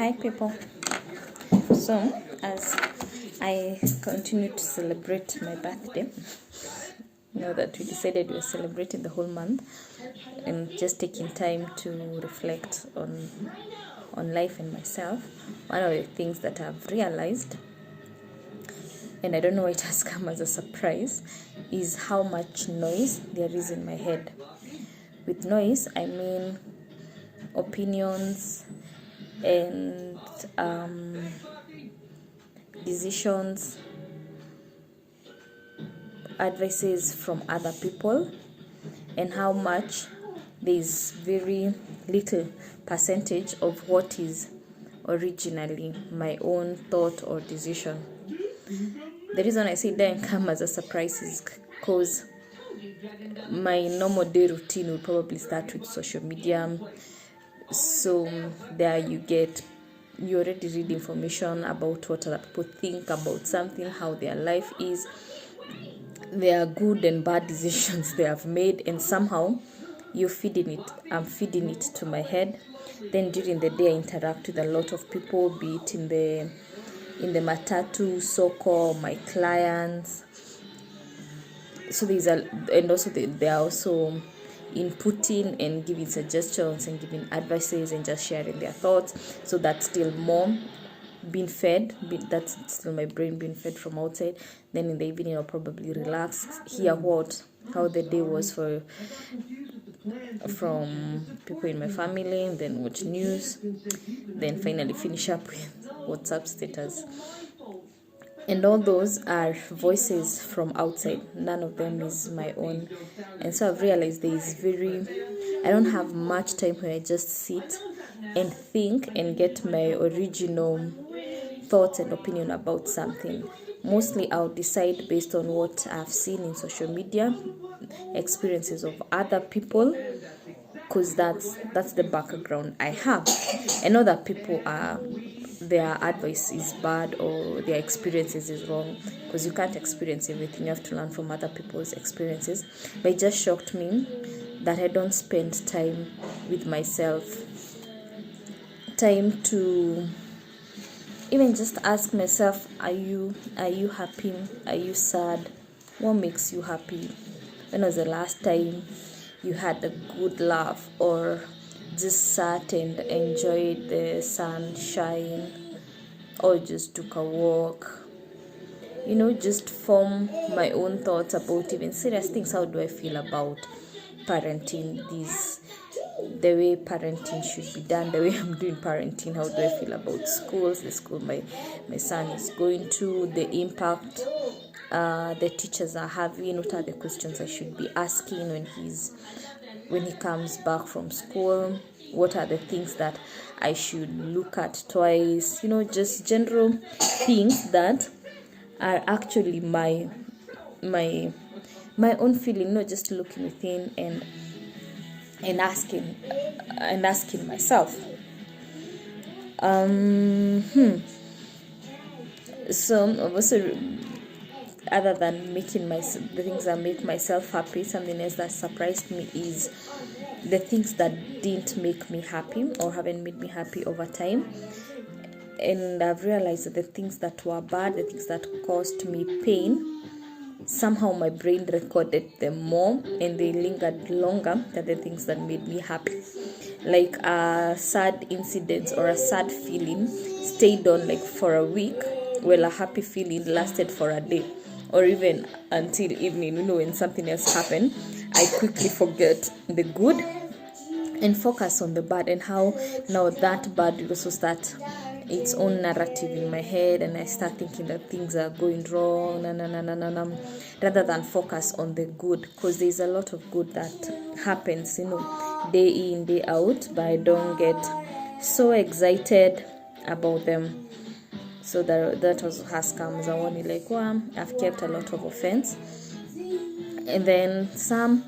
Hi, people. So, as I continue to celebrate my birthday, that we decided we were celebrating the whole month and just taking time to reflect on life and myself. One of the things that I've realized, and I don't know why it has come as a surprise, is how much noise there is in my head. With noise, I mean opinions and decisions, advices from other people, and how much there is very little percentage of what is originally my own thought or decision. The reason I say it didn't come as a surprise is because my normal day routine will probably start with social media. So there you already read information about what other people think about something, how their life is, their good and bad decisions they have made, and somehow I'm feeding it to my head. Then during the day I interact with a lot of people, be it in the matatu, so-called my clients. So they are also inputting and giving suggestions and giving advices and just sharing their thoughts. So that's still more being fed. That's still my brain being fed from outside. Then in the evening I'll probably relax, hear how the day was from people in my family, and then watch news, then finally finish up with WhatsApp status. And all those are voices from outside. None of them is my own. And so I've realized I don't have much time where I just sit and think and get my original thoughts and opinion about something. Mostly I'll decide based on what I've seen in social media, experiences of other people, because that's the background I have. And other people their advice is bad or their experiences is wrong, because you can't experience everything. You have to learn from other people's experiences. But it just shocked me that I don't spend time with myself, time to even just ask myself, are you happy? Are you sad? What makes you happy? When was the last time you had a good laugh, or just sat and enjoyed the sunshine, or just took a walk? Just form my own thoughts about even serious things. How do I feel about parenting? The way parenting should be done, the way I'm doing parenting. How do I feel about schools, the school my son is going to, the impact the teachers are having? What are the questions I should be asking when he comes back from school? What are the things that I should look at twice? Just general things that are actually my own feeling, not just looking within and asking myself. So also, other than making the things that make myself happy, something else that surprised me is the things that didn't make me happy or haven't made me happy over time. And I've realized that the things that were bad, the things that caused me pain, somehow my brain recorded them more and they lingered longer than the things that made me happy. Like a sad incident or a sad feeling stayed on like for a week, while a happy feeling lasted for a day or even until evening. When something else happened, I quickly forget the good and focus on the bad, and how now that bad will also start its own narrative in my head, and I start thinking that things are going wrong, rather than focus on the good, because there's a lot of good that happens, day in, day out, but I don't get so excited about them. So that also has come as a warning, like, wow, I've kept a lot of offense. And then some,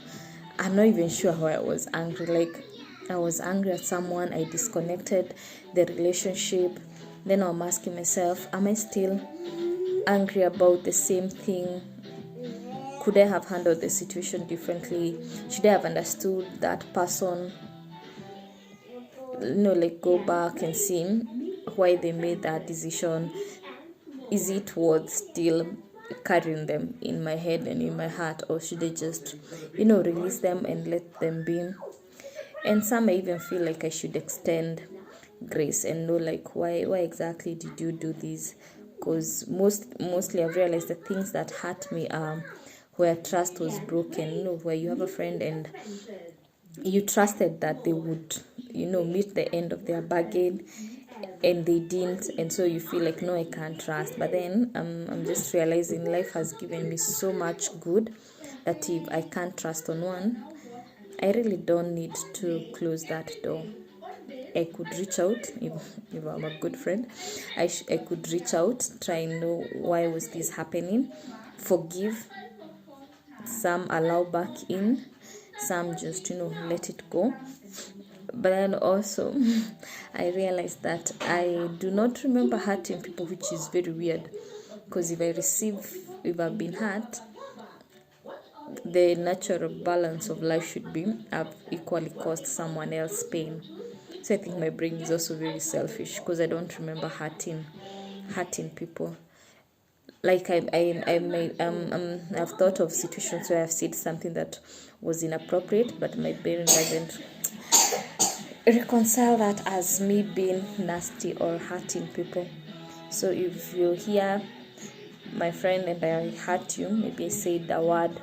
I'm not even sure how I was angry. Like, I was angry at someone, I disconnected the relationship. Then I'm asking myself, am I still angry about the same thing? Could I have handled the situation differently? Should I have understood that person? Like, go back and see why they made that decision. Is it worth still carrying them in my head and in my heart, or should I just, release them and let them be? And some I even feel like I should extend grace and know, like, why exactly did you do this? Because mostly I've realized the things that hurt me are where trust was broken, where you have a friend and you trusted that they would, meet the end of their bargain, and they didn't, and so you feel like, no, I can't trust. But then I'm just realizing life has given me so much good that if I can't trust on one, I really don't need to close that door. I could reach out if I'm a good friend. I could reach out, try and know why was this happening, forgive. Some allow back in, some just let it go. But then also I realized that I do not remember hurting people, which is very weird, because if I've been hurt, the natural balance of life should be I've equally caused someone else pain. So I think my brain is also very selfish, because I don't remember hurting people. Like I've thought of situations where I've said something that was inappropriate, but my brain doesn't reconcile that as me being nasty or hurting people. So if you hear my friend and I hurt you, maybe I said a word,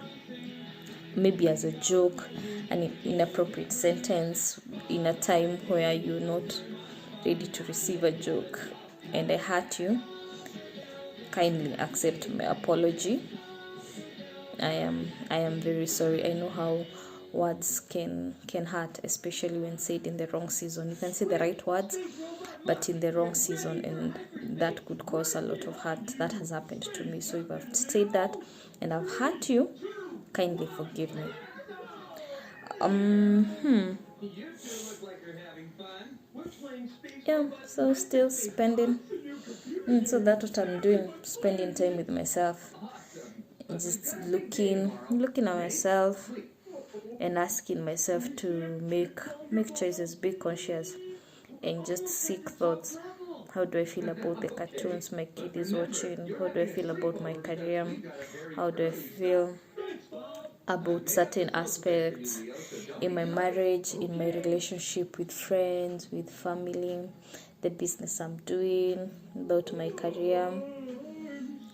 maybe as a joke, an inappropriate sentence in a time where you're not ready to receive a joke, and I hurt you, kindly accept my apology. I am very sorry. I know how words can hurt, especially when said in the wrong season. You can say the right words, but in the wrong season, and that could cause a lot of hurt. That has happened to me. So if I've said that and I've hurt you, kindly forgive me. Yeah, so still spending. So that's what I'm doing, spending time with myself, just looking at myself and asking myself to make choices, be conscious, and just seek thoughts. How do I feel about the cartoons my kid is watching? How do I feel about my career? How do I feel about certain aspects in my marriage, in my relationship with friends, with family, the business I'm doing, about my career?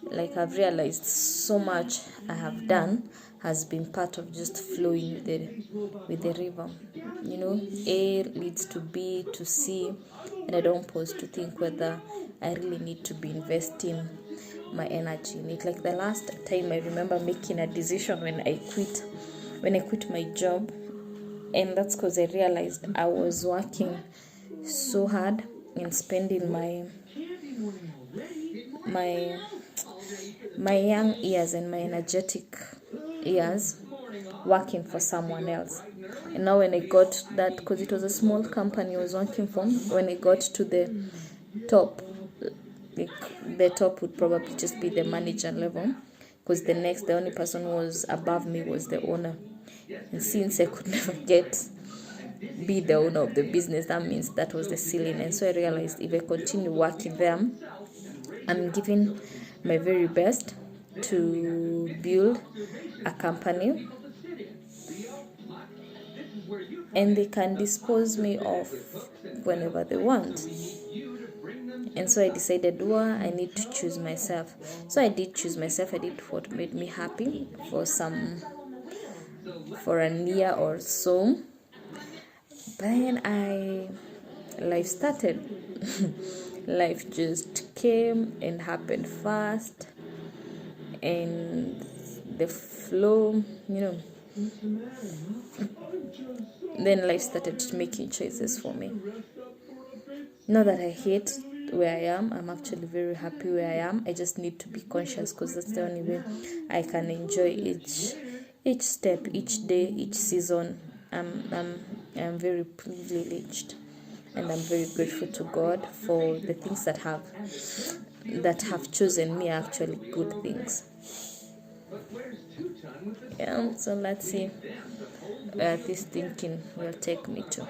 Like, I've realized so much I have done has been part of just flowing with the river. A leads to B to C, and I don't pause to think whether I really need to be investing my energy in it. Like the last time I remember making a decision when I quit my job, and that's because I realized I was working so hard and spending my young years and my energetic years working for someone else. And now when I got that, because it was a small company I was working for, when I got to the top, like the top would probably just be the manager level, because the only person who was above me was the owner. And since I could never be the owner of the business, that means that was the ceiling. And so I realized if I continue working there, I'm giving my very best to build a company, and they can dispose me of whenever they want. And so I decided, I need to choose myself. So I did choose myself. I did what made me happy for a year or so. But then life started. Life just came and happened fast, and the flow, then life started making choices for me. Not that I hate where I am. I'm actually very happy where I am. I just need to be conscious, because that's the only way I can enjoy each step, each day, each season. I'm very privileged, and I'm very grateful to God for the things that have chosen me, actually good things. Yeah, so let's see where this thinking will take me to.